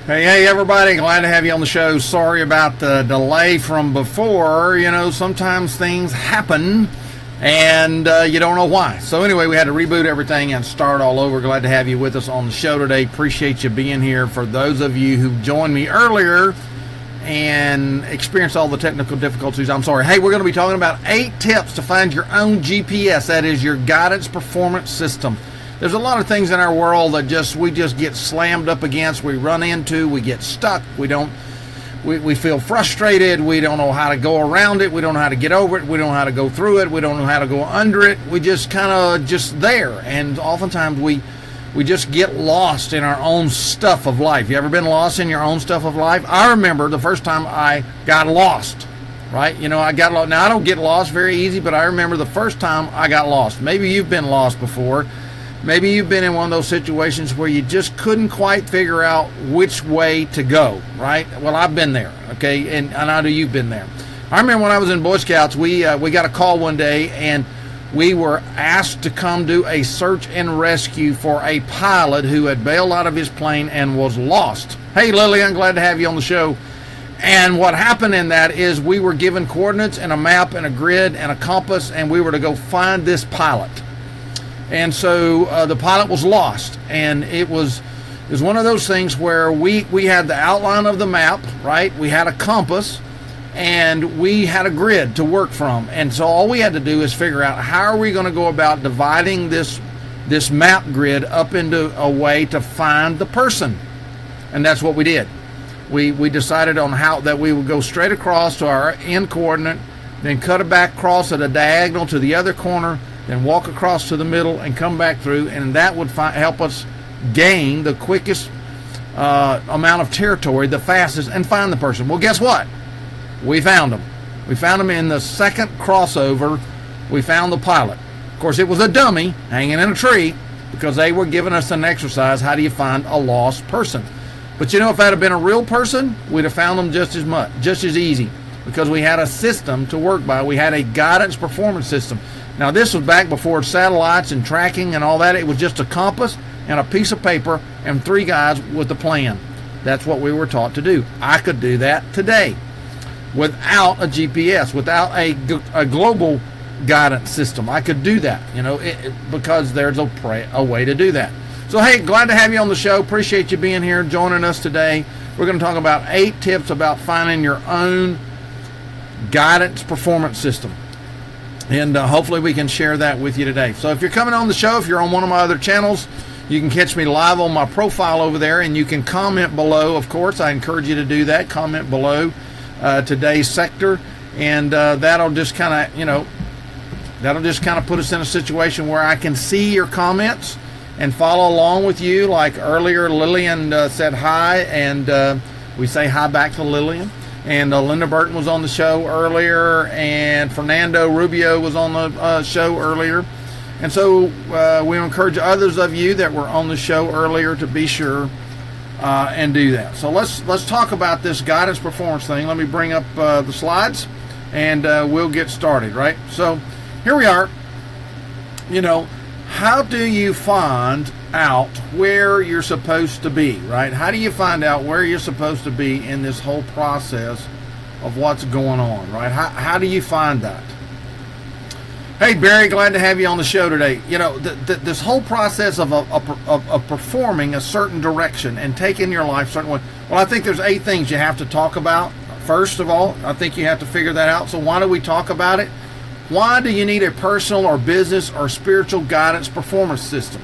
Hey everybody, glad to have you on the show. Sorry about the delay from before. You know, sometimes things happen and you don't know why. So anyway, we had to reboot everything and start all over. Glad to have you with us on the show today. Appreciate you being here. For those of you who joined me earlier and experienced all the technical difficulties, I'm sorry. Hey, we're going to be talking about 8 tips to find your own GPS. That is your guidance performance system. There's a lot of things in our world that we just get slammed up against, we run into, we get stuck, we feel frustrated, we don't know how to go around it, we don't know how to get over it, we don't know how to go through it, we don't know how to go under it, we just kind of just there, and oftentimes we just get lost in our own stuff of life. You ever been lost in your own stuff of life? I remember the first time I got lost, right? You know, I got lost. Now, I don't get lost very easy, but I remember the first time I got lost. Maybe you've been lost before. Maybe you've been in one of those situations where you just couldn't quite figure out which way to go, right? Well, I've been there, okay, and I know you've been there. I remember when I was in Boy Scouts, we got a call one day, and we were asked to come do a search and rescue for a pilot who had bailed out of his plane and was lost. Hey, Lillian, glad to have you on the show. And what happened in that is we were given coordinates and a map and a grid and a compass, and we were to go find this pilot. And so the pilot was lost, and it was one of those things where we had the outline of the map, right? We had a compass, and we had a grid to work from. And so all we had to do is figure out how are we going to go about dividing this map grid up into a way to find the person. And that's what we did. We decided on how that we would go straight across to our end coordinate, then cut it back across at a diagonal to the other corner, then walk across to the middle and come back through, and that would help us gain the quickest amount of territory, the fastest, and find the person. Well, guess what? We found them. We found them in the second crossover. We found the pilot. Of course, it was a dummy hanging in a tree because they were giving us an exercise, how do you find a lost person? But you know, if that had been a real person, we'd have found them just as easy, because we had a system to work by. We had a guidance performance system. Now, this was back before satellites and tracking and all that. It was just a compass and a piece of paper and 3 guys with a plan. That's what we were taught to do. I could do that today without a GPS, without a global guidance system. I could do that, you know, because there's a way to do that. So, hey, glad to have you on the show. Appreciate you being here, joining us today. We're going to talk about 8 tips about finding your own guidance performance system. And hopefully we can share that with you today. So if you're coming on the show, if you're on one of my other channels, you can catch me live on my profile over there, and you can comment below. Of course, I encourage you to do that. Comment below today's sector, and that'll just kind of, you know, put us in a situation where I can see your comments and follow along with you. Like earlier, Lillian said hi, and we say hi back to Lillian. And Linda Burton was on the show earlier, and Fernando Rubio was on the show earlier. And so we encourage others of you that were on the show earlier to be sure and do that. So let's talk about this guidance performance thing. Let me bring up the slides, and we'll get started, right? So here we are. You know, how do you find out where you're supposed to be, right? How do you find out where you're supposed to be in this whole process of what's going on, right? How do you find that? Hey, Barry, glad to have you on the show today. You know, this whole process of performing a certain direction and taking your life a certain way. Well, I think there's 8 things you have to talk about. First of all, I think you have to figure that out. So why do we talk about it? Why do you need a personal or business or spiritual guidance performance system?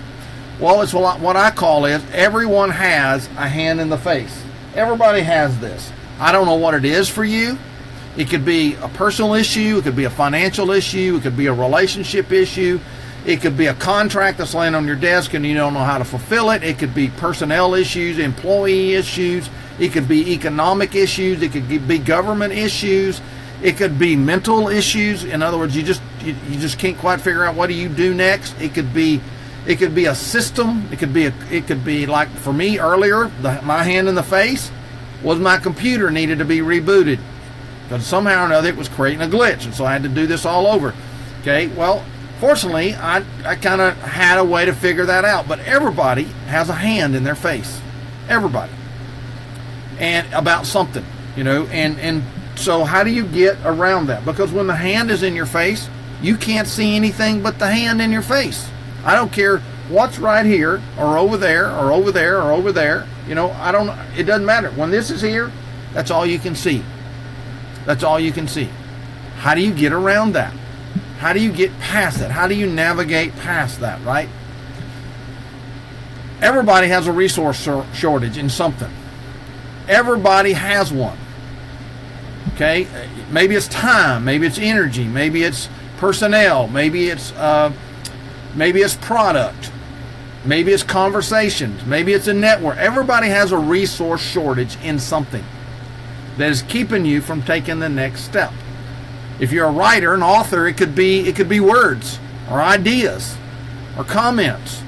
Well, it's what I call is everyone has a hand in the face. Everybody has this. I don't know what it is for you. It could be a personal issue. It could be a financial issue. It could be a relationship issue. It could be a contract that's laying on your desk and you don't know how to fulfill it. It could be personnel issues, employee issues. It could be economic issues. It could be government issues. It could be mental issues. In other words, you just can't quite figure out what do you do next. It could be a system. It could be like for me earlier, my hand in the face was my computer needed to be rebooted because somehow or another it was creating a glitch, and so I had to do this all over. Okay, well, fortunately, I kind of had a way to figure that out. But everybody has a hand in their face, everybody, and about something, and so how do you get around that? Because when the hand is in your face, you can't see anything but the hand in your face. I don't care what's right here or over there or over there or over there. It doesn't matter. When this is here, that's all you can see. That's all you can see. How do you get around that? How do you get past that? How do you navigate past that, right? Everybody has a resource shortage in something. Everybody has one. Okay? Maybe it's time, maybe it's energy, maybe it's personnel, maybe it's product, maybe it's conversations, maybe it's a network. Everybody has a resource shortage in something that is keeping you from taking the next step. If you're a writer, an author, it could be words or ideas or comments.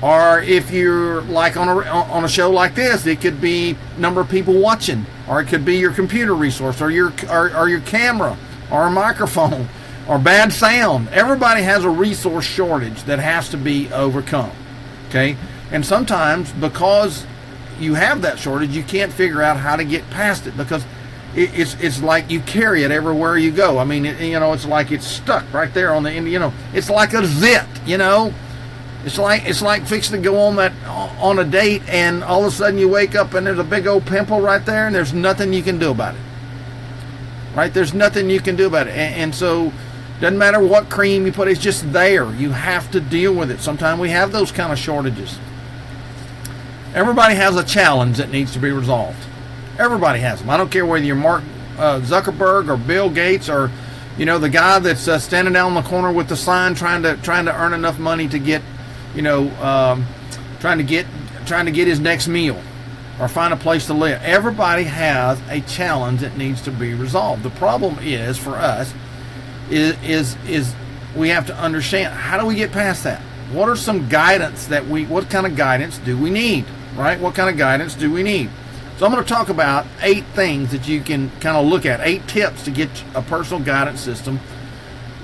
Or if you're like on a show like this, it could be number of people watching, or it could be your computer resource, or your camera, or a microphone, or bad sound. Everybody has a resource shortage that has to be overcome. Okay, and sometimes because you have that shortage, you can't figure out how to get past it because it's like you carry it everywhere you go. I mean, it's like it's stuck right there on the end. It's like a zit. It's like fixing to go on a date, and all of a sudden you wake up and there's a big old pimple right there, and there's nothing you can do about it. Right? There's nothing you can do about it, and so doesn't matter what cream you put, it's just there. You have to deal with it. Sometimes we have those kind of shortages. Everybody has a challenge that needs to be resolved. Everybody has them. I don't care whether you're Mark Zuckerberg or Bill Gates or the guy that's standing down on the corner with the sign trying to earn enough money to get trying to get his next meal or find a place to live. Everybody has a challenge that needs to be resolved. The problem is for us is we have to understand, how do we get past that? What are some guidance what kind of guidance do we need, right? What kind of guidance do we need? So I'm going to talk about 8 things that you can kind of look at, 8 tips to get a personal guidance system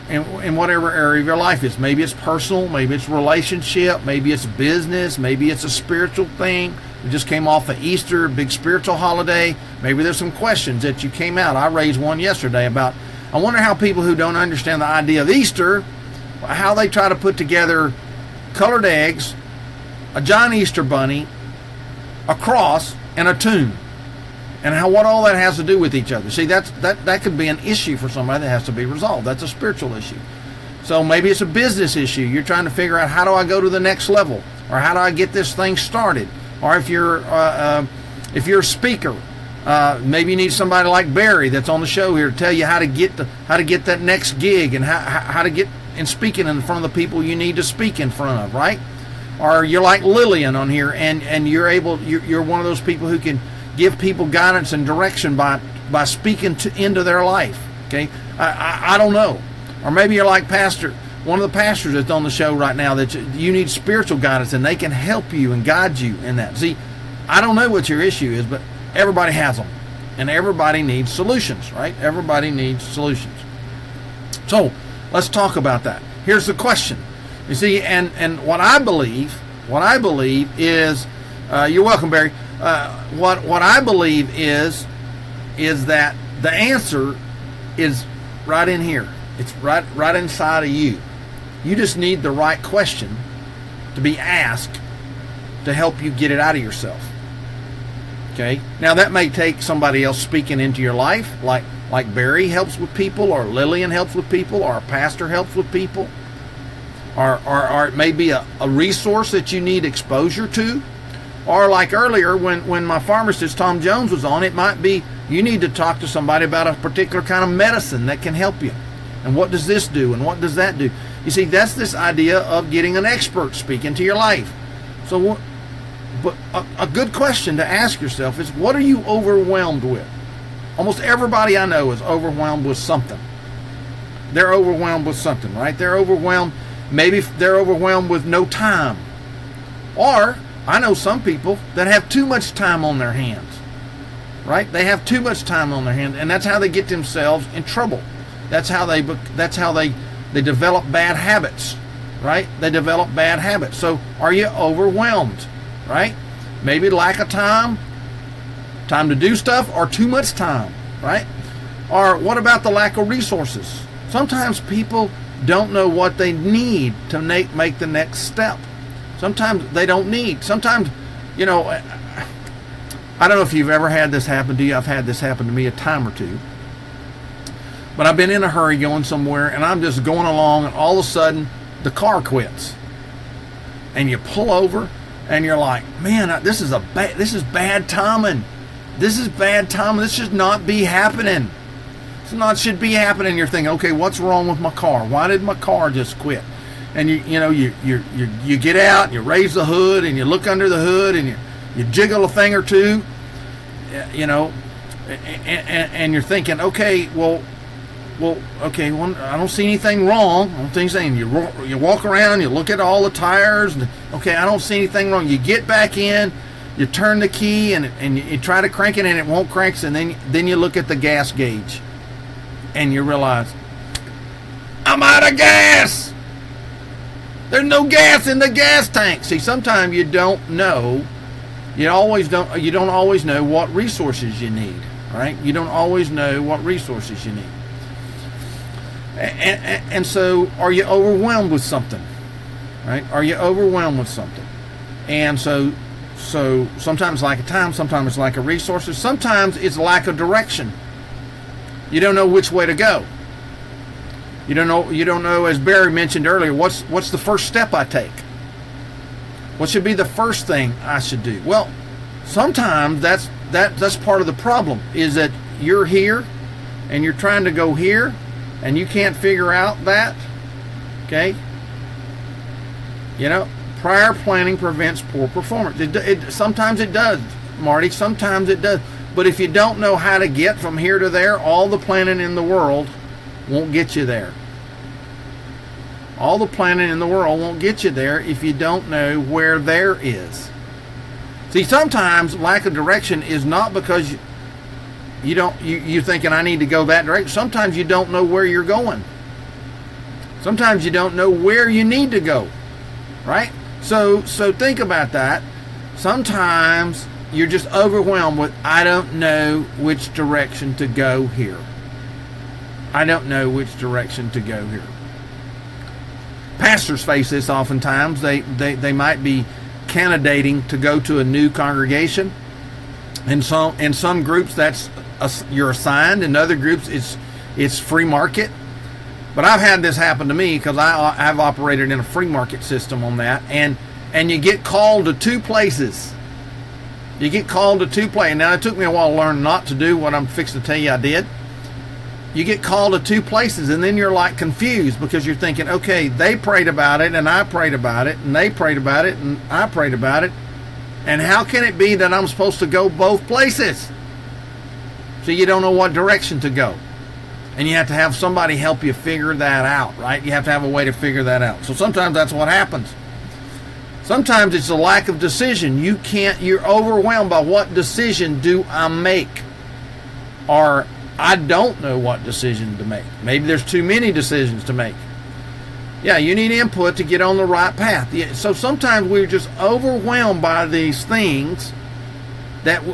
in whatever area of your life is. Maybe it's personal, maybe it's relationship, maybe it's business, maybe it's a spiritual thing. We just came off of Easter, big spiritual holiday. Maybe there's some questions that you came out. I raised one yesterday about, I wonder how people who don't understand the idea of Easter, how they try to put together colored eggs, a giant Easter bunny, a cross, and a tomb, and what all that has to do with each other. See, that could be an issue for somebody that has to be resolved. That's a spiritual issue. So maybe it's a business issue. You're trying to figure out, how do I go to the next level, or how do I get this thing started? Or if you're a speaker, maybe you need somebody like Barry that's on the show here to tell you how to get that next gig, and how to get in speaking in front of the people you need to speak in front of, right? Or you're like Lillian on here, and you're one of those people who can give people guidance and direction by speaking into their life. Okay, I don't know. Or maybe you're like one of the pastors that's on the show right now, that you need spiritual guidance, and they can help you and guide you in that. See, I don't know what your issue is, but everybody has them, and everybody needs solutions, right? Everybody needs solutions. So let's talk about that. Here's the question. You see, and what I believe is, you're welcome, Barry. What I believe is that the answer is right in here. It's right inside of you. You just need the right question to be asked to help you get it out of yourself. Okay? Now that may take somebody else speaking into your life, like Barry helps with people, or Lillian helps with people, or a pastor helps with people. or it may be a resource that you need exposure to. Or like earlier when my pharmacist Tom Jones was on, it might be you need to talk to somebody about a particular kind of medicine that can help you. And what does this do? And what does that do? You see, that's this idea of getting an expert speak into your life. So, but a good question to ask yourself is, what are you overwhelmed with? Almost everybody I know is overwhelmed with something. They're overwhelmed with something, right? They're overwhelmed. Maybe they're overwhelmed with no time. Or I know some people that have too much time on their hands, right? They have too much time on their hands, and that's how they get themselves in trouble. That's how they develop bad habits, right? They develop bad habits. So are you overwhelmed, right? Maybe lack of time to do stuff, or too much time, right? Or what about the lack of resources? Sometimes people don't know what they need to make the next step. Sometimes they don't need. Sometimes, I don't know if you've ever had this happen to you. I've had this happen to me a time or two. But I've been in a hurry going somewhere, and I'm just going along, and all of a sudden, the car quits. And you pull over, and you're like, man, this is bad timing. This is bad timing. This should not be happening. Should be happening. You're thinking, okay, what's wrong with my car? Why did my car just quit? And you get out, and you raise the hood, and you look under the hood, and you jiggle a thing or two, and you're thinking, okay, I don't see anything wrong. I don't think anything. You walk around, you look at all the tires, and okay, I don't see anything wrong. You get back in, you turn the key, and you try to crank it, and it won't crank. And then you look at the gas gauge, and you realize, I'm out of gas. There's no gas in the gas tank. See, sometimes you don't know. You don't always know what resources you need, right? You don't always know what resources you need. And so, are you overwhelmed with something, right? Are you overwhelmed with something? And so sometimes lack of time, sometimes it's lack of resources, sometimes it's lack of direction. You don't know which way to go. You don't know, as Barry mentioned earlier, what's the first step I take? What should be the first thing I should do? Well, sometimes that's part of the problem, is that you're here and you're trying to go here and you can't figure out that. Okay? Prior planning prevents poor performance. Sometimes it does, Marty. Sometimes it does. But if you don't know how to get from here to there, all the planning in the world won't get you there. All the planning in the world won't get you there if you don't know where there is. See, sometimes lack of direction is not because you're thinking I need to go that direction. Sometimes you don't know where you're going. Sometimes you don't know where you need to go, right? So think about that. Sometimes you're just overwhelmed with, I don't know which direction to go here. I don't know which direction to go here. Pastors face this oftentimes. They might be candidating to go to a new congregation. In some groups you're assigned. In other groups it's free market. But I've had this happen to me because I've operated in a free market system on that. And you get called to two places. You get called to two places. Now, it took me a while to learn not to do what I'm fixing to tell you I did. You get called to two places, and then you're like confused because you're thinking, okay, they prayed about it, and I prayed about it, and they prayed about it, and I prayed about it. And how can it be that I'm supposed to go both places? So you don't know what direction to go. And you have to have somebody help you figure that out, right? You have to have a way to figure that out. So sometimes that's what happens. Sometimes it's a lack of decision. You're overwhelmed by what decision do I make? Or I don't know what decision to make. Maybe there's too many decisions to make. Yeah, you need input to get on the right path. Yeah, so sometimes we're just overwhelmed by these things that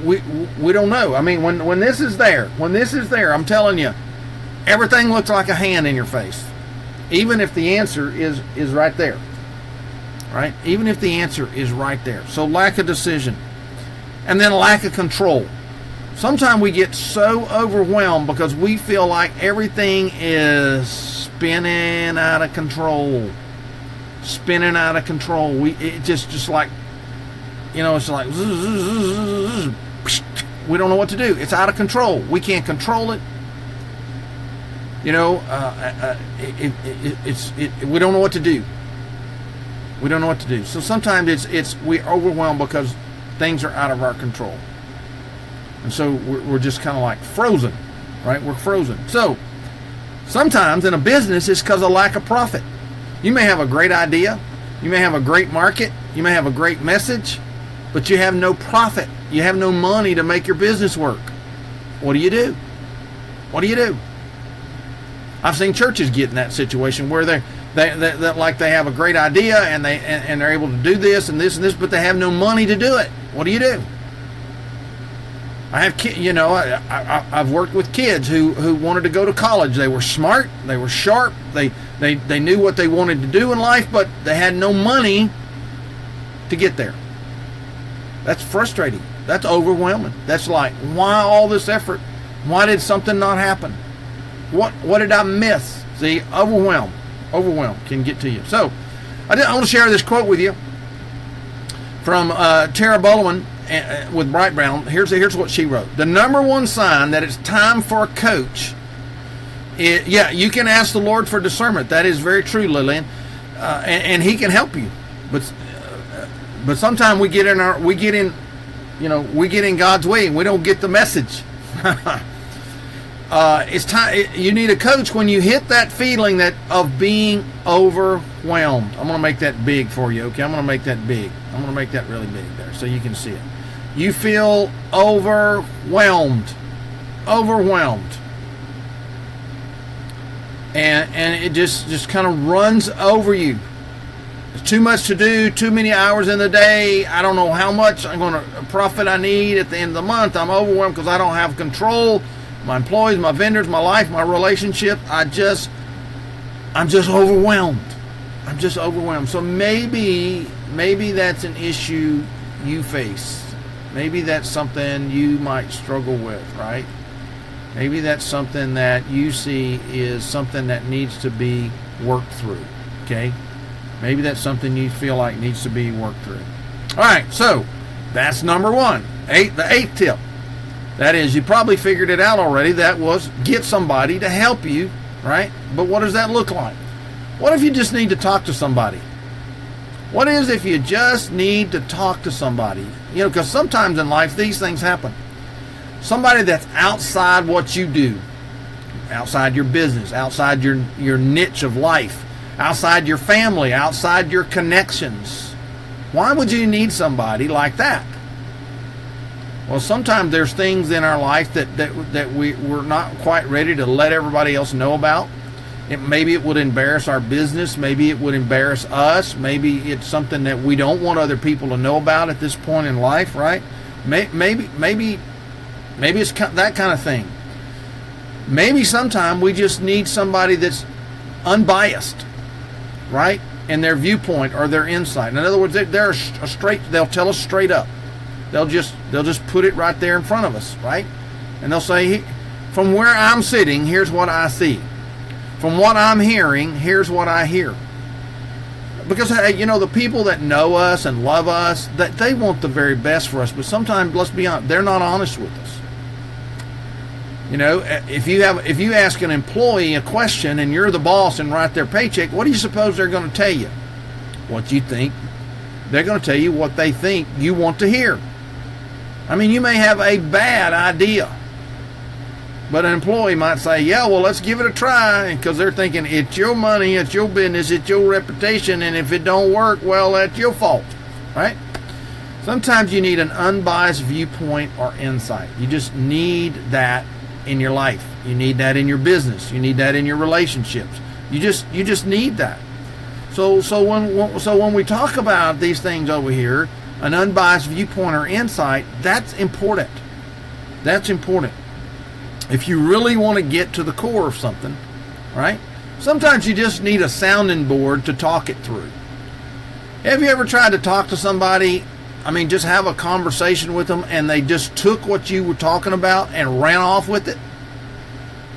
we don't know. I mean, when this is there, I'm telling you, everything looks like a hand in your face. Even if the answer is right there. Right? Even if the answer is right there. So lack of decision. And then lack of control. Sometimes we get so overwhelmed because we feel like everything is spinning out of control. Spinning out of control. It just like, it's like, we don't know what to do. It's out of control. We can't control it. We don't know what to do. We don't know what to do. So sometimes we're overwhelmed because things are out of our control. And so we're just kind of like frozen, right? We're frozen. So sometimes in a business, it's because of lack of profit. You may have a great idea. You may have a great market. You may have a great message, but you have no profit. You have no money to make your business work. What do you do? What do you do? I've seen churches get in that situation where they like they have a great idea and they're able to do this and this and this, but they have no money to do it. What do you do? I have I've worked with kids who wanted to go to college. They were smart, they were sharp, they knew what they wanted to do in life, but they had no money to get there. That's frustrating. That's overwhelming. That's like, why all this effort? Why did something not happen? What did I miss? See, overwhelm can get to you. So I want to share this quote with you from Tara Bullman with Bright Brown. Here's what she wrote. The number one sign that it's time for a coach is, you can ask the Lord for discernment. That is very true, Lillian, and He can help you. But sometimes we get in God's way and we don't get the message. It's time. You need a coach when you hit that feeling of being overwhelmed. I'm going to make that big for you, okay? I'm going to make that big. I'm going to make that really big there so you can see it. You feel overwhelmed. And it just kind of runs over you. There's too much to do, too many hours in the day. I don't know how much profit I need at the end of the month. I'm overwhelmed because I don't have control. My employees, my vendors, my life, my relationship. I'm just overwhelmed. I'm just overwhelmed. So maybe that's an issue you face. Maybe that's something you might struggle with, right? Maybe that's something that you see is something that needs to be worked through, okay? Maybe that's something you feel like needs to be worked through. All right, so that's number one. The eighth tip. That is, you probably figured it out already. That was get somebody to help you, right? But what does that look like? What if you just need to talk to somebody? What is if you just need to talk to somebody? Because sometimes in life these things happen. Somebody that's outside what you do, outside your business, outside your niche of life, outside your family, outside your connections. Why would you need somebody like that? Well, sometimes there's things in our life that we're not quite ready to let everybody else know about. Maybe it would embarrass our business. Maybe it would embarrass us. Maybe it's something that we don't want other people to know about at this point in life, right? Maybe it's that kind of thing. Maybe sometime we just need somebody that's unbiased, right, in their viewpoint or their insight. In other words, they'll tell us straight up. They'll just put it right there in front of us, right? And they'll say, from where I'm sitting, here's what I see. From what I'm hearing, here's what I hear. Because, the people that know us and love us, that they want the very best for us. But sometimes, let's be honest, they're not honest with us. If you ask an employee a question and you're the boss and write their paycheck, what do you suppose they're going to tell you? What you think? They're going to tell you what they think you want to hear. I mean, you may have a bad idea, but an employee might say, yeah, well, let's give it a try, because they're thinking it's your money, it's your business, it's your reputation, and if it don't work, well, that's your fault, right? Sometimes you need an unbiased viewpoint or insight. You just need that in your life. You need that in your business. You need that in your relationships. You just need that. So when we talk about these things over here, an unbiased viewpoint or insight, that's important. That's important. If you really want to get to the core of something, right? Sometimes you just need a sounding board to talk it through. Have you ever tried to talk to somebody, just have a conversation with them, and they just took what you were talking about and ran off with it?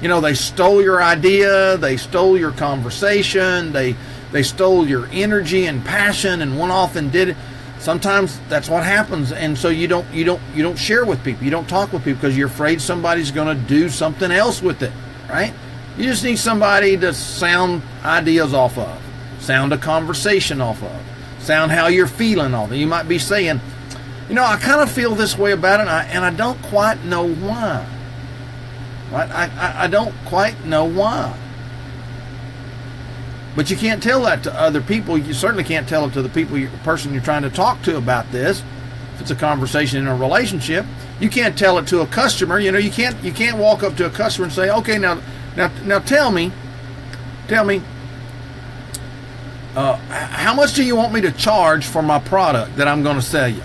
They stole your idea, they stole your conversation, they stole your energy and passion and went off and did it. Sometimes that's what happens, and so you don't share with people, you don't talk with people because you're afraid somebody's going to do something else with it, right? You just need somebody to sound ideas off of, sound a conversation off of, sound how you're feeling off of. You might be saying, I kind of feel this way about it, and I don't quite know why. Right? I don't quite know why. But you can't tell that to other people. You certainly can't tell it to the person you're trying to talk to about this. If it's a conversation in a relationship, you can't tell it to a customer. You can't walk up to a customer and say, okay, now tell me, how much do you want me to charge for my product that I'm going to sell you?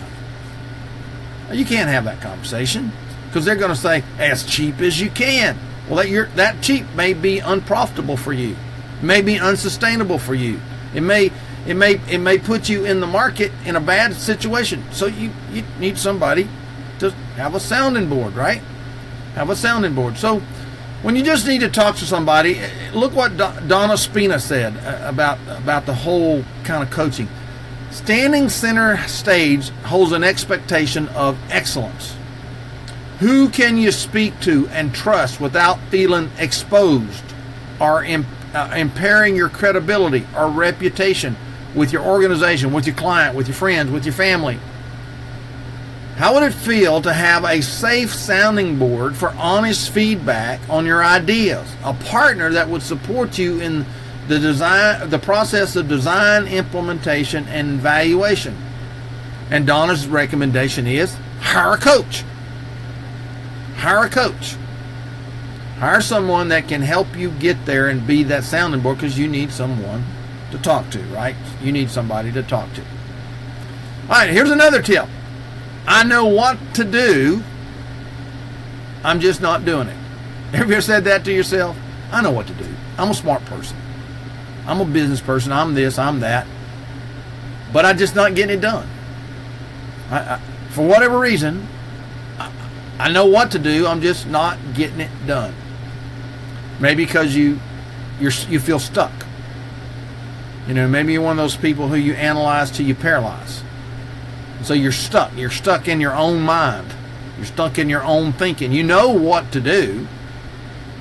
You can't have that conversation because they're going to say as cheap as you can. Well, that cheap may be unprofitable for you. It may be unsustainable for you. It may put you in the market in a bad situation. So you need somebody to have a sounding board, right? Have a sounding board. So when you just need to talk to somebody, look what Donna Spina said about the whole kind of coaching. Standing center stage holds an expectation of excellence. Who can you speak to and trust without feeling exposed or impairing your credibility or reputation with your organization, with your client, with your friends, with your family? How would it feel to have a safe sounding board for honest feedback on your ideas? A partner that would support you in the process of design, implementation, and evaluation. And Donna's recommendation is hire a coach. Hire a coach. Hire someone that can help you get there and be that sounding board, because you need someone to talk to, right? You need somebody to talk to. All right, here's another tip. I know what to do, I'm just not doing it. Have you ever said that to yourself? I know what to do. I'm a smart person. I'm a business person. I'm this, I'm that. But I'm just not getting it done. For whatever reason, I know what to do. I'm just not getting it done. Maybe because you feel stuck. Maybe you're one of those people who you analyze till you paralyze. So you're stuck. You're stuck in your own mind. You're stuck in your own thinking. You know what to do,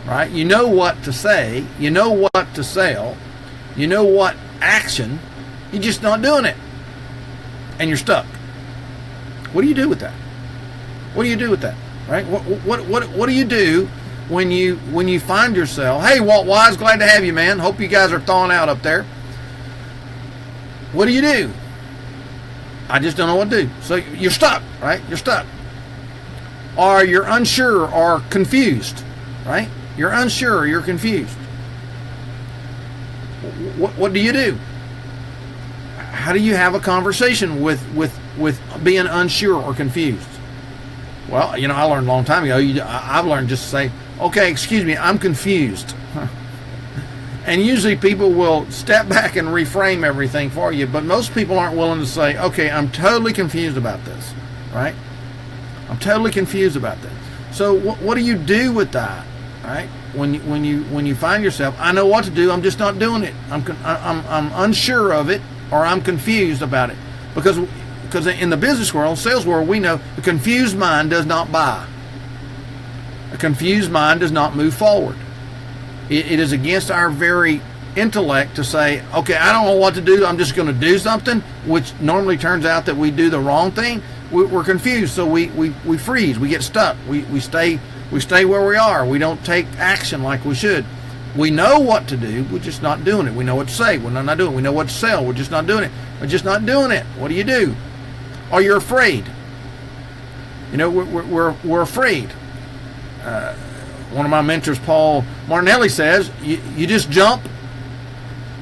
right? You know what to say. You know what to sell. You know what action. You're just not doing it. And you're stuck. What do you do with that? What do you do with that? Right? What do you do when you find yourself, hey, Walt Wise, glad to have you, man. Hope you guys are thawing out up there. What do you do? I just don't know what to do. So you're stuck, right? You're stuck. Or you're unsure or confused, right? You're unsure or you're confused. What do you do? How do you have a conversation with being unsure or confused? Well, I learned a long time ago. I've learned just to say, okay, excuse me, I'm confused. And usually people will step back and reframe everything for you, but most people aren't willing to say, okay, I'm totally confused about this, right? I'm totally confused about this. So what do you do with that, right? When you find yourself, I know what to do, I'm just not doing it. I'm unsure of it, or I'm confused about it, because in the business world, sales world, we know a confused mind does not buy. A confused mind does not move forward. It is against our very intellect to say, okay, I don't know what to do, I'm just going to do something, which normally turns out that we do the wrong thing. We're confused, so we freeze, we get stuck, we stay where we are, we don't take action like we should. We know what to do, we're just not doing it. We know what to say, we're not doing it. We know what to sell, we're just not doing it. We're just not doing it. What do? Or you're afraid. We're afraid. One of my mentors, Paul Martinelli, says you just jump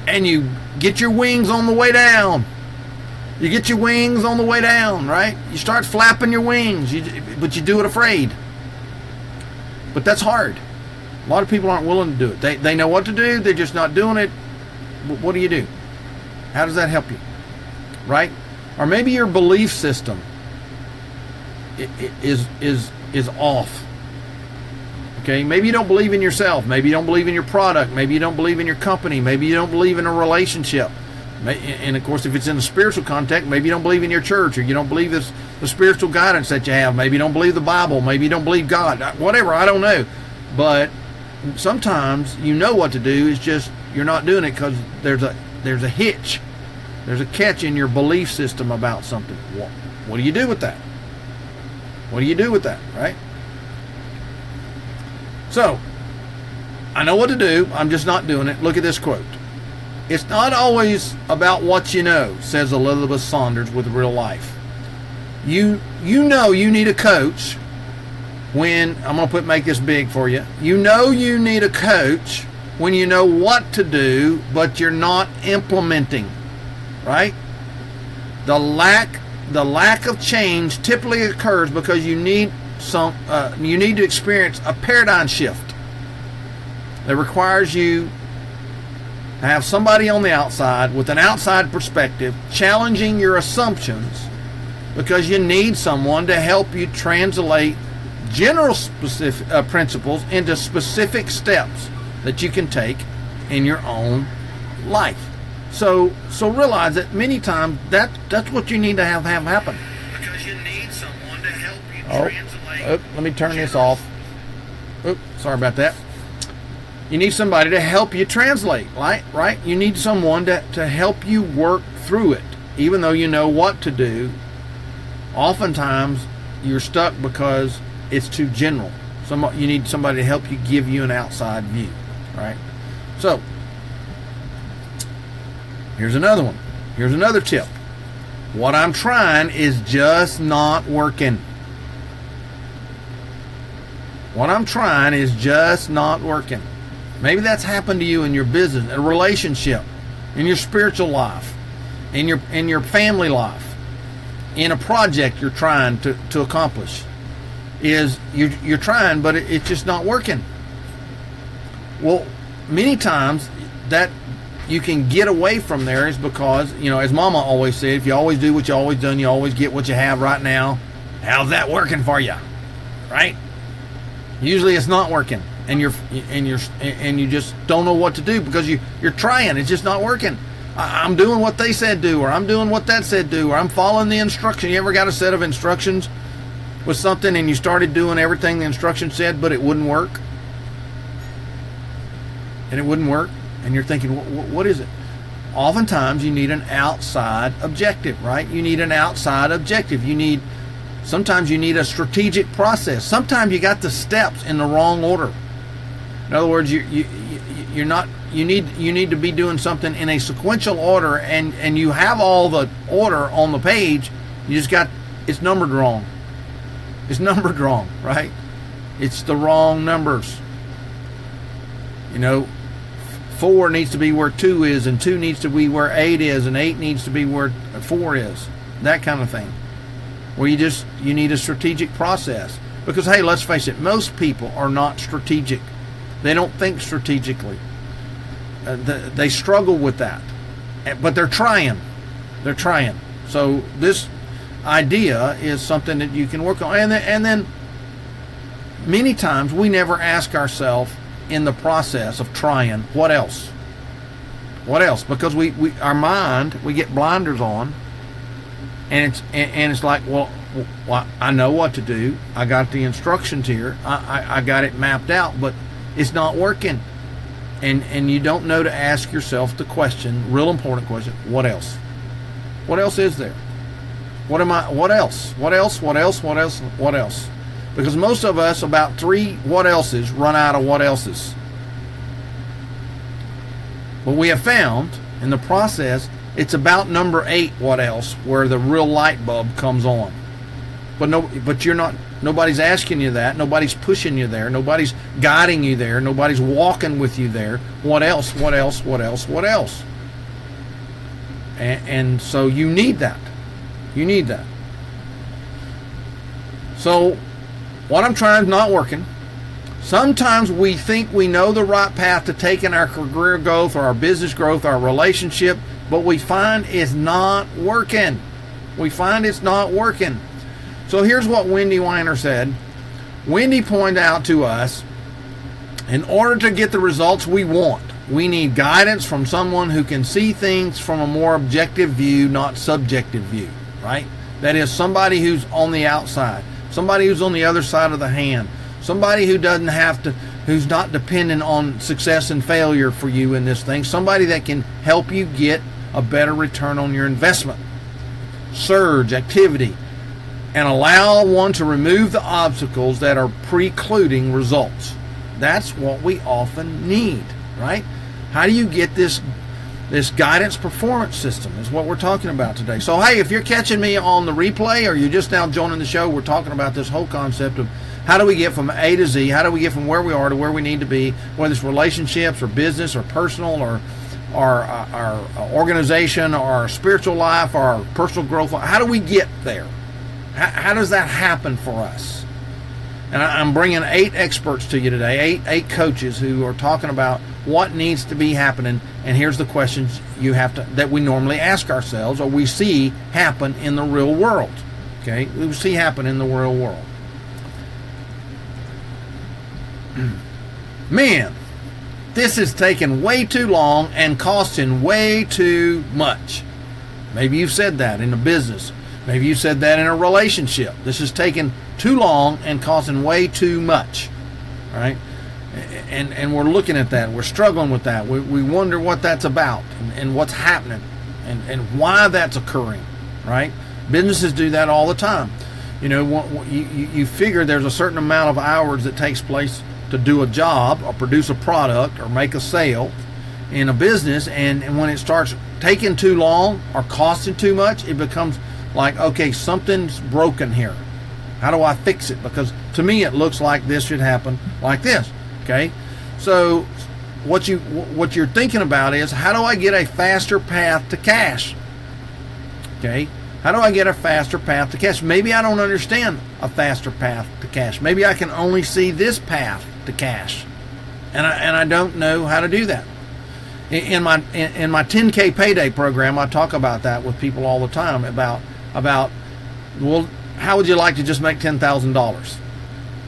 and you get your wings on the way down. You get your wings on the way down, right? You start flapping your wings, but you do it afraid. But that's hard. A lot of people aren't willing to do it. They know what to do, they're just not doing it. What do you do? How does that help you? Right? Or maybe your belief system is off. Okay, maybe you don't believe in yourself. Maybe you don't believe in your product. Maybe you don't believe in your company. Maybe you don't believe in a relationship. And of course, if it's in a spiritual context, maybe you don't believe in your church, or you don't believe the spiritual guidance that you have. Maybe you don't believe the Bible. Maybe you don't believe God. Whatever, I don't know. But sometimes you know what to do. It's just you're not doing it because there's a hitch. There's a catch in your belief system about something. What do you do with that? What do you do with that, right? So, I know what to do. I'm just not doing it. Look at this quote. It's not always about what you know, says Elizabeth Saunders with Real Life. You know you need a coach when, I'm going to make this big for you. You know you need a coach when you know what to do, but you're not implementing, right? The lack of change typically occurs because you need to experience a paradigm shift that requires you to have somebody on the outside with an outside perspective challenging your assumptions, because you need someone to help you translate general specific principles into specific steps that you can take in your own life. So realize that many times that's what you need to have happen. Because you need someone to help you translate. Let me turn this off. Sorry about that. You need somebody to help you translate, right? You need someone to help you work through it. Even though you know what to do, oftentimes you're stuck because it's too general. You need somebody to help you, give you an outside view, right? So, here's another one. Here's another tip. What I'm trying is just not working. What I'm trying is just not working. Maybe that's happened to you in your business, a relationship, in your spiritual life, in your family life, in a project you're trying to accomplish. You're trying, but it's just not working. Well, many times that you can get away from there is because, as Mama always said, if you always do what you always done, you always get what you have right now. How's that working for you? Right? Usually it's not working, and you just don't know what to do because you're trying. It's just not working. I'm doing what they said do, or I'm doing what that said do, or I'm following the instruction. You ever got a set of instructions with something and you started doing everything the instruction said, but it wouldn't work? And it wouldn't work, and you're thinking, what is it? Oftentimes you need an outside objective, right? You need an outside objective. Sometimes you need a strategic process. Sometimes you got the steps in the wrong order. In other words, you need to be doing something in a sequential order, and you have all the order on the page. It's numbered wrong. It's numbered wrong, right? It's the wrong numbers. 4 needs to be where 2 is, and 2 needs to be where 8 is, and 8 needs to be where 4 is. That kind of thing. Where you need a strategic process. Because, hey, let's face it, most people are not strategic. They don't think strategically. They struggle with that. But they're trying. They're trying. So this idea is something that you can work on. And then many times we never ask ourselves in the process of trying, what else? What else? Because our mind, we get blinders on, and it's like, well, I know what to do. I got the instructions here. I got it mapped out, but it's not working. And you don't know to ask yourself the question, real important question, what else? What else is there? What else? What else? What else? What else? What else? Because most of us, about 3 what else's, run out of what else's. But we have found in the process, it's about number 8 what else, where the real light bulb comes on. But nobody's asking you that. Nobody's pushing you there. Nobody's guiding you there. Nobody's walking with you there. What else? What else? What else? What else? And so you need that. You need that. So what I'm trying is not working. Sometimes we think we know the right path to take in our career growth or our business growth, our relationship, but we find it's not working. We find it's not working. So here's what Wendy Weiner said. Wendy pointed out to us In order to get the results we want, we need guidance from someone who can see things from a more objective view, not subjective view, right? That is, somebody who's on the outside, somebody who's on the other side of the hand, somebody who doesn't have to, who's not dependent on success and failure for you in this thing, somebody that can help you get a better return on your investment. Surge activity and allow one to remove the obstacles that are precluding results. That's what we often need, right? How do you get this guidance performance system is what we're talking about today. So, hey, if you're catching me on the replay or you're just now joining the show, we're talking about this whole concept of how do we get from A to Z, how do we get from where we are to where we need to be, whether it's relationships or business or personal or our organization or our spiritual life or our personal growth. How do we get there? How does that happen for us? And I'm bringing 8 experts to you today, eight coaches who are talking about what needs to be happening. And here's the questions you have to, that we normally ask ourselves or we see happen in the real world. Okay, we see happen in the real world. Man, this is taking way too long and costing way too much. Maybe you've said that in a business. Maybe you said that in a relationship. This is taking too long and costing way too much, right? And we're looking at that. We're struggling with that. We wonder what that's about and what's happening and why that's occurring, right? Businesses do that all the time. You know, you figure there's a certain amount of hours that takes place to do a job or produce a product or make a sale in a business, and when it starts taking too long or costing too much, it becomes like, okay, something's broken here. How do I fix it? Because to me, it looks like this should happen like this. Okay, so what you're thinking about is, how do I get a faster path to cash? Okay, how do I get a faster path to cash? Maybe I don't understand a faster path to cash. Maybe I can only see this path to cash, and I don't know how to do that. In my 10K payday program, I talk about that with people all the time about well, how would you like to just make $10,000?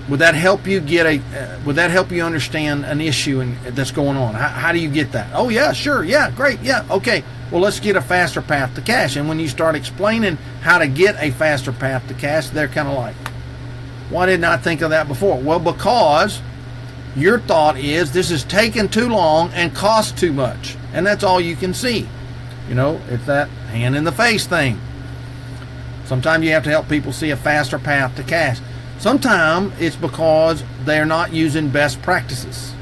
Would that help you would that help you understand an issue that's going on? How do you get that? Oh yeah, sure, yeah, great, yeah, okay. Well, let's get a faster path to cash. And when you start explaining how to get a faster path to cash, they're kind of like, why didn't I think of that before? Well, because your thought is this is taking too long and costs too much, and that's all you can see. You know, it's that hand in the face thing. Sometimes you have to help people see a faster path to cash. Sometimes it's because they're not using best practices.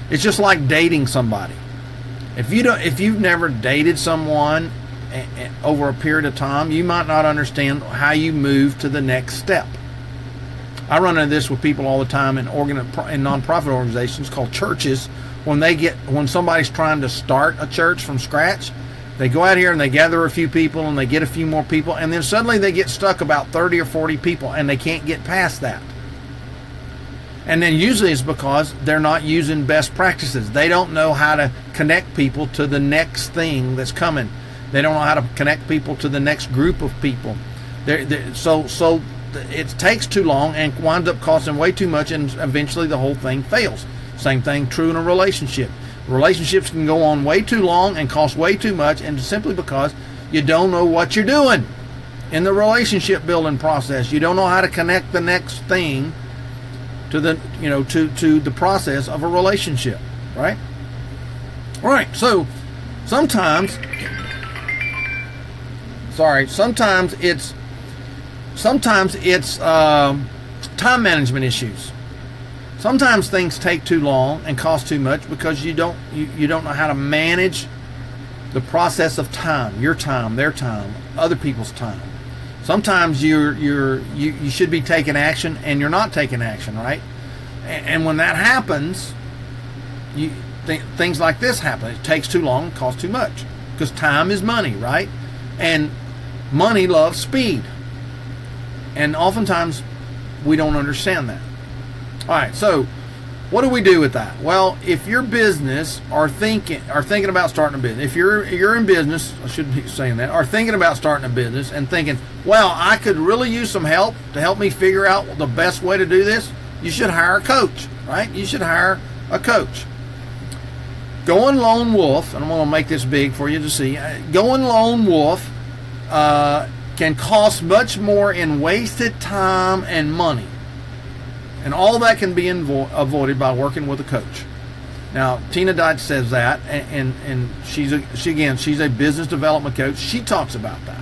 It's just like dating somebody. If you've never dated someone over a period of time, you might not understand how you move to the next step. I run into this with people all the time in nonprofit organizations called churches. When somebody's trying to start a church from scratch, they go out here and they gather a few people and they get a few more people, and then suddenly they get stuck about 30 or 40 people and they can't get past that. And then usually it's because they're not using best practices. They don't know how to connect people to the next thing that's coming. They don't know how to connect people to the next group of people. So it takes too long and winds up costing way too much, and eventually the whole thing fails. Same thing true in a relationship. Relationships can go on way too long and cost way too much, and simply because you don't know what you're doing in the relationship building process. You don't know how to connect the next thing to the process of a relationship, right? Right. So sometimes it's time management issues. Sometimes things take too long and cost too much because you don't know how to manage the process of time, your time, their time, other people's time. Sometimes you should be taking action and you're not taking action, right? And when that happens, things like this happen. It takes too long and costs too much because time is money, right? And money loves speed. And oftentimes we don't understand that. All right, so what do we do with that? Well, if your business are thinking about starting a business, if you're in business, I shouldn't be saying that, are thinking about starting a business and thinking, well, I could really use some help to help me figure out the best way to do this. you should hire a coach, right? You should hire a coach. Going lone wolf, and I'm going to make this big for you to see. Going lone wolf can cost much more in wasted time and money. And all that can be avoided by working with a coach. Now, Tina Deitch says that, and she's a business development coach. She talks about that.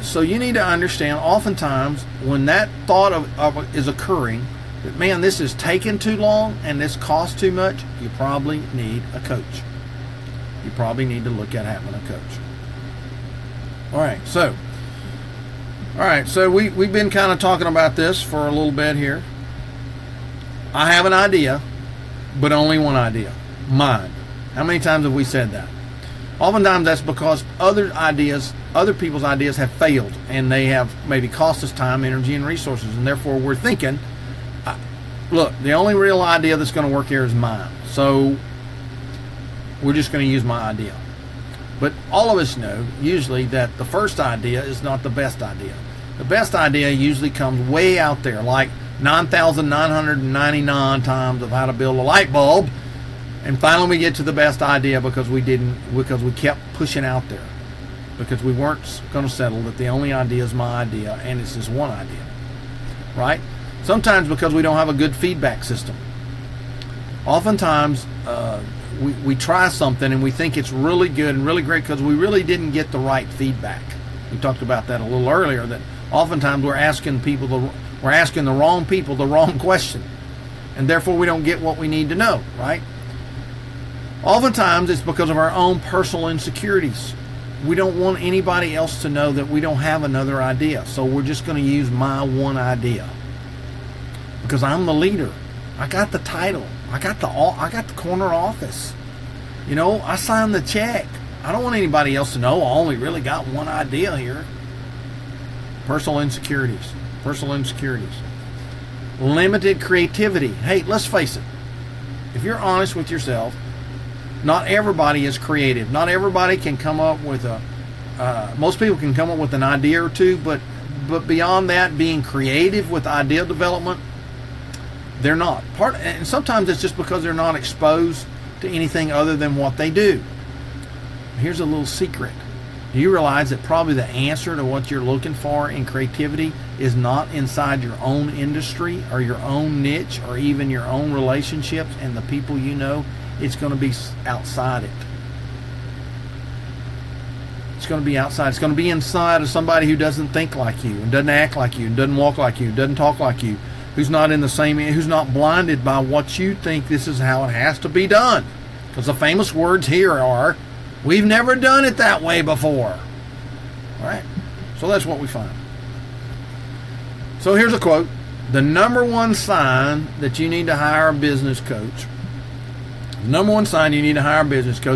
So you need to understand, oftentimes when that thought is occurring, that man, this is taking too long and this costs too much, you probably need a coach. You probably need to look at having a coach. All right, so we've been kind of talking about this for a little bit here. I have an idea, but only one idea, mine. How many times have we said that? Oftentimes that's because other people's ideas have failed, and they have maybe cost us time, energy, and resources, and therefore we're thinking, look, the only real idea that's going to work here is mine, so we're just going to use my idea. But all of us know usually that the first idea is not the best idea. The best idea usually comes way out there, like 9,999 times of how to build a light bulb, and finally we get to the best idea because we kept pushing out there, because we weren't going to settle that the only idea is my idea and it's just one idea, right? Sometimes because we don't have a good feedback system. Oftentimes we try something and we think it's really good and really great because we really didn't get the right feedback. We talked about that a little earlier, that oftentimes we're asking the wrong people the wrong question, and therefore we don't get what we need to know, right? Oftentimes it's because of our own personal insecurities. We don't want anybody else to know that we don't have another idea, so we're just going to use my one idea because I'm the leader. I got the title. I got the corner office. You know, I signed the check. I don't want anybody else to know I only really got one idea here. Personal insecurities. Limited creativity. Hey, let's face it. If you're honest with yourself, not everybody is creative. Not everybody can come up with most people can come up with an idea or two, but beyond that, being creative with idea development, they're not. And sometimes it's just because they're not exposed to anything other than what they do. Here's a little secret. Do you realize that probably the answer to what you're looking for in creativity is not inside your own industry or your own niche or even your own relationships and the people you know? It's going to be outside it. It's going to be outside. It's going to be inside of somebody who doesn't think like you and doesn't act like you and doesn't walk like you and doesn't talk like you, who's not blinded by what you think this is how it has to be done. Because the famous words here are, we've never done it that way before. All right? So that's what we find. So here's a quote. The number one sign that you need to hire a business coach,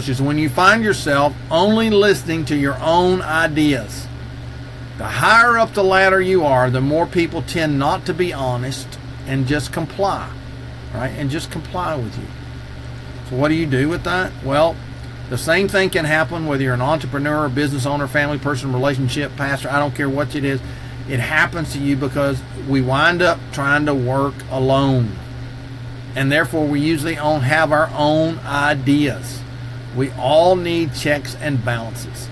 is when you find yourself only listening to your own ideas. The higher up the ladder you are, the more people tend not to be honest and just comply, right? And just comply with you. So what do you do with that? Well, the same thing can happen whether you're an entrepreneur, business owner, family person, relationship, pastor, I don't care what it is. It happens to you because we wind up trying to work alone. And therefore we usually don't have our own ideas. We all need checks and balances.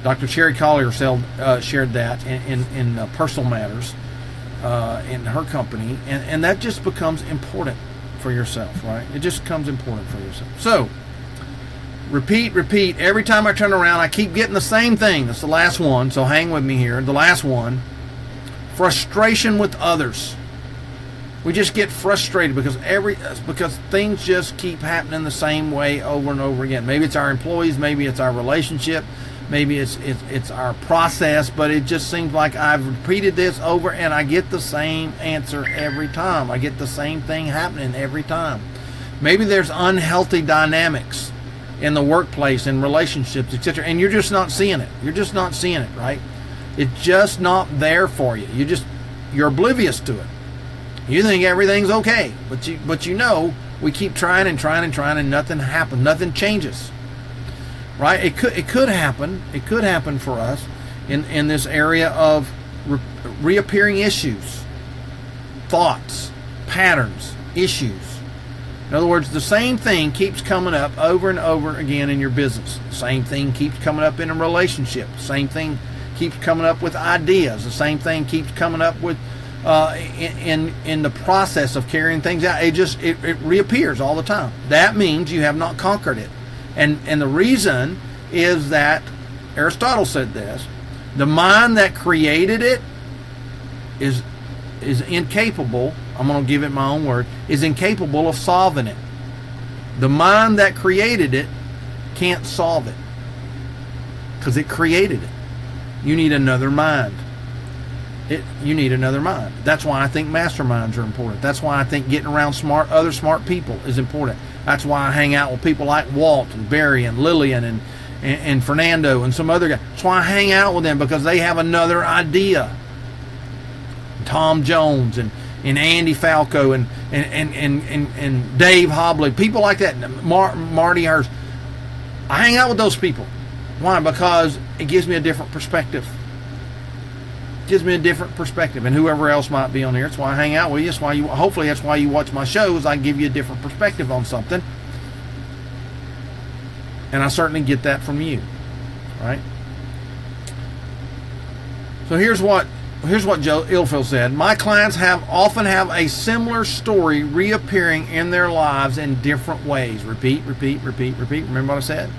Dr. Sherry Collier shared that in Personal Matters in her company, and that just becomes important for yourself, right? It just becomes important for yourself. So, repeat. Every time I turn around, I keep getting the same thing. That's the last one, so hang with me here. The last one, frustration with others. We just get frustrated because things just keep happening the same way over and over again. Maybe it's our employees, maybe it's our relationship, maybe it's our process, but it just seems like I've repeated this over and I get the same answer every time. I get the same thing happening every time. Maybe there's unhealthy dynamics in the workplace, in relationships, etc., and you're just not seeing it. You're just not seeing it, right? It's just not there for you. You're oblivious to it. You think everything's okay, but you know we keep trying and nothing happens. Nothing changes, right? It could happen. It could happen for us in this area of reappearing issues. thoughts, patterns, issues. In other words, the same thing keeps coming up over and over again in your business. The same thing keeps coming up in a relationship. The same thing keeps coming up with ideas. The same thing keeps coming up with in the process of carrying things out. It reappears all the time. That means you have not conquered it. And the reason is that Aristotle said this: the mind that created it is incapable. I'm going to give it my own word, is incapable of solving it. The mind that created it can't solve it because it created it. You need another mind. You need another mind. That's why I think masterminds are important. That's why I think getting around other smart people is important. That's why I hang out with people like Walt and Barry and Lillian and Fernando and some other guys. That's why I hang out with them, because they have another idea. Tom Jones and Andy Falco and Dave Hobley, people like that, Marty Hurst. I hang out with those people. Why? Because it gives me a different perspective. It gives me a different perspective, and whoever else might be on here. That's why I hang out with you. That's why hopefully that's why you watch my shows. I give you a different perspective on something, and I certainly get that from you, right? So here's what Joe Ilfield said: my clients often have a similar story reappearing in their lives in different ways. Repeat. Remember what I said?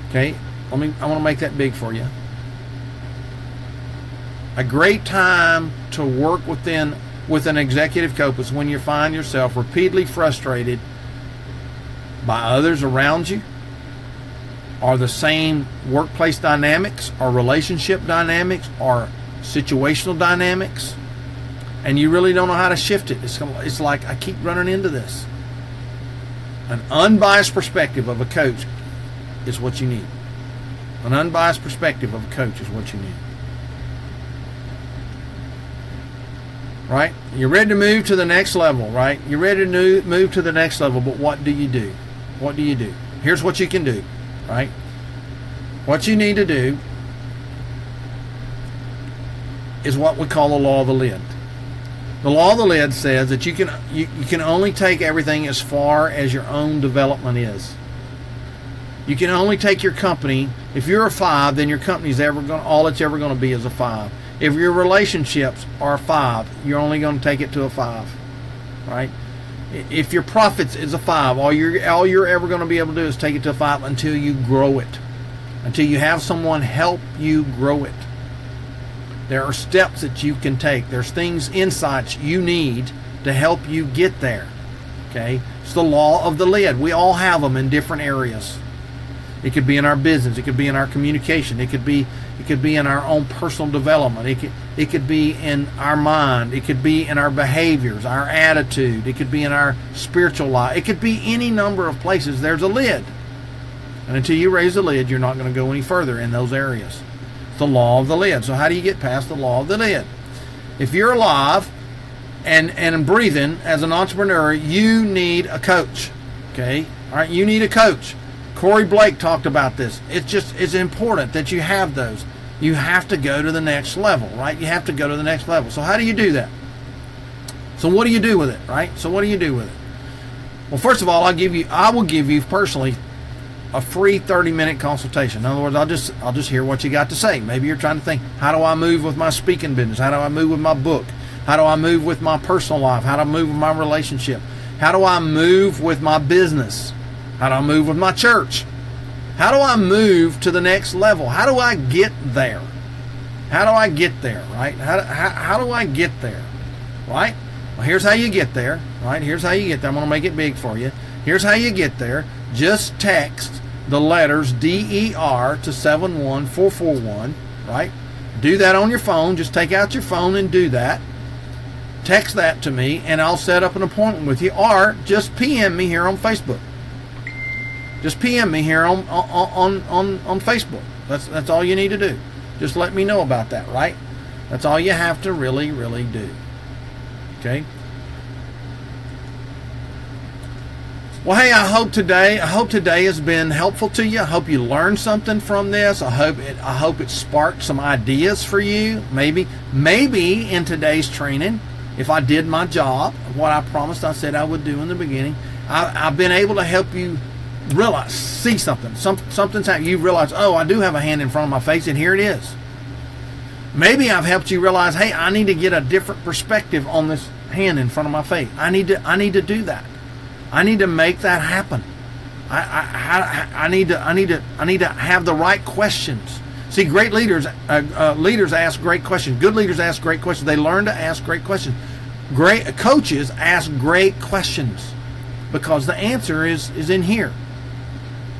Okay, I want to make that big for you. A great time to work with an executive coach is when you find yourself repeatedly frustrated by others around you, or the same workplace dynamics, or relationship dynamics, or situational dynamics, and you really don't know how to shift it. It's like, I keep running into this. An unbiased perspective of a coach is what you need. An unbiased perspective of a coach is what you need. Right? You're ready to move to the next level, right? You're ready to move to the next level, but what do you do? What do you do? Here's what you can do, right? What you need to do is what we call the law of the lid. The law of the lid says that you can only take everything as far as your own development is. You can only take your company. If you're a 5, then your company's all it's ever going to be is a 5. If your relationships are a 5, you're only going to take it to a 5, right? If your profits is a 5, all you're ever going to be able to do is take it to a 5 until you grow it, until you have someone help you grow it. There are steps that you can take. There's things, insights you need to help you get there. Okay? It's the law of the lid. We all have them in different areas. It could be in our business. It could be in our communication. It could be in our own personal development. It could be in our mind. It could be in our behaviors, our attitude. It could be in our spiritual life. It could be any number of places. There's a lid. And until you raise the lid, you're not going to go any further in those areas. It's the law of the lid. So how do you get past the law of the lid? If you're alive and breathing as an entrepreneur, you need a coach. Okay? All right, you need a coach. Corey Blake talked about this. It's important that you have those. You have to go to the next level, right? You have to go to the next level. So how do you do that? So what do you do with it, right? So what do you do with it? Well, first of all, I will give you personally a free 30-minute consultation. In other words, I'll just hear what you got to say. Maybe you're trying to think, how do I move with my speaking business? How do I move with my book? How do I move with my personal life? How do I move with my relationship? How do I move with my business? How do I move with my church? How do I move to the next level? How do I get there? How do I get there, right? How do I get there, right? Well, here's how you get there, right? Here's how you get there. I'm going to make it big for you. Here's how you get there. Just text the letters DER to 71441, right? Do that on your phone. Just take out your phone and do that. Text that to me, and I'll set up an appointment with you, or just PM me here on Facebook. Just PM me here on Facebook. That's all you need to do. Just let me know about that, right? That's all you have to really do. Okay? Well, hey, I hope today has been helpful to you. I hope you learned something from this. I hope it sparked some ideas for you. Maybe in today's training, if I did my job, what I promised I said I would do in the beginning, I've been able to help you realize, see something. Something's happening. You realize, oh, I do have a hand in front of my face, and here it is. Maybe I've helped you realize, hey, I need to get a different perspective on this hand in front of my face. I need to do that. I need to make that happen. I need to have the right questions. See, great leaders ask great questions. Good leaders ask great questions. They learn to ask great questions. Great coaches ask great questions because the answer is in here.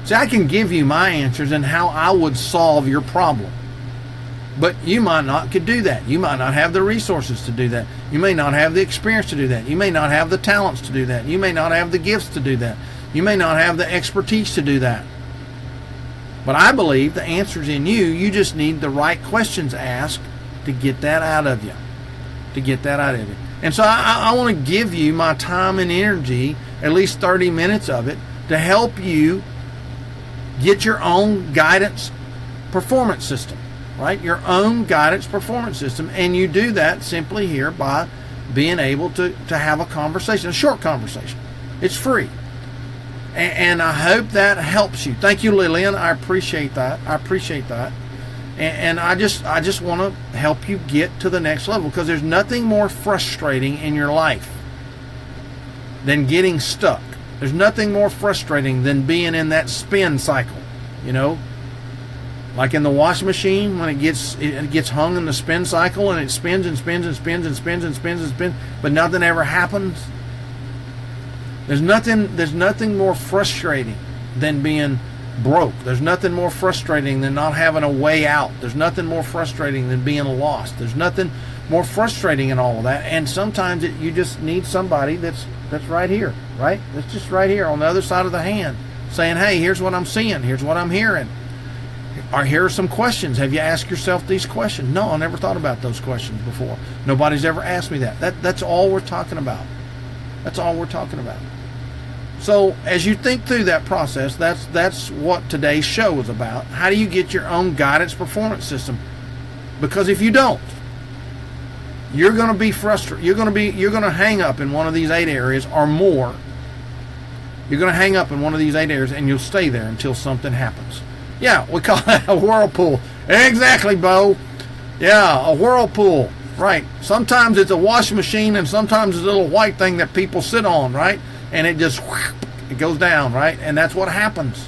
See, I can give you my answers and how I would solve your problem. But you might not could do that. You might not have the resources to do that. You may not have the experience to do that. You may not have the talents to do that. You may not have the gifts to do that. You may not have the expertise to do that. But I believe the answer's in you. You just need the right questions asked to get that out of you. To get that out of you. And so I want to give you my time and energy, at least 30 minutes of it, to help you get your own guidance performance system. Right? Your own guidance performance system. And you do that simply here by being able to have a conversation, a short conversation. It's free. And I hope that helps you. Thank you, Lillian. I appreciate that. And I just want to help you get to the next level, because there's nothing more frustrating in your life than getting stuck. There's nothing more frustrating than being in that spin cycle, you know? Like in the washing machine, when it gets hung in the spin cycle and it spins and spins and spins and spins and spins and spins, but nothing ever happens. There's nothing more frustrating than being broke. There's nothing more frustrating than not having a way out. There's nothing more frustrating than being lost. There's nothing more frustrating in all of that. And sometimes you just need somebody that's right here, right? That's just right here on the other side of the hand, saying, hey, here's what I'm seeing. Here's what I'm hearing. Or here are some questions. Have you asked yourself these questions? No, I never thought about those questions before. Nobody's ever asked me that. That's all we're talking about. That's all we're talking about. So as you think through that process, that's what today's show is about. How do you get your own guidance performance system? Because if you don't, you're going to be frustrated. You're going to hang up in one of these 8 areas or more. You're going to hang up in one of these 8 areas, and you'll stay there until something happens. Yeah, we call that a whirlpool. Exactly, Bo. Yeah, a whirlpool. Right. Sometimes it's a washing machine, and sometimes it's a little white thing that people sit on, right? And it just, it goes down, right? And that's what happens.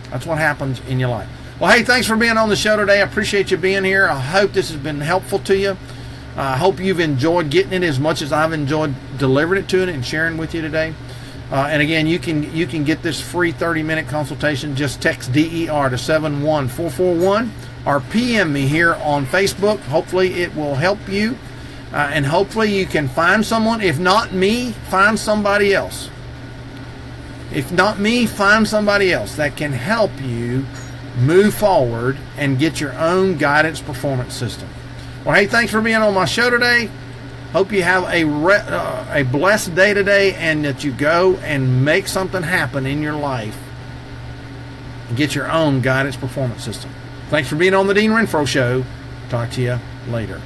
That's what happens in your life. Well, hey, thanks for being on the show today. I appreciate you being here. I hope this has been helpful to you. I hope you've enjoyed getting it as much as I've enjoyed delivering it to you and sharing with you today. And again, you can get this free 30-minute consultation. Just text DER to 71441 or PM me here on Facebook. Hopefully it will help you. And hopefully you can find someone. If not me, find somebody else. If not me, find somebody else that can help you move forward and get your own guidance performance system. Well, hey, thanks for being on my show today. Hope you have a blessed day today, and that you go and make something happen in your life and get your own guidance performance system. Thanks for being on the Dean Renfro Show. Talk to you later.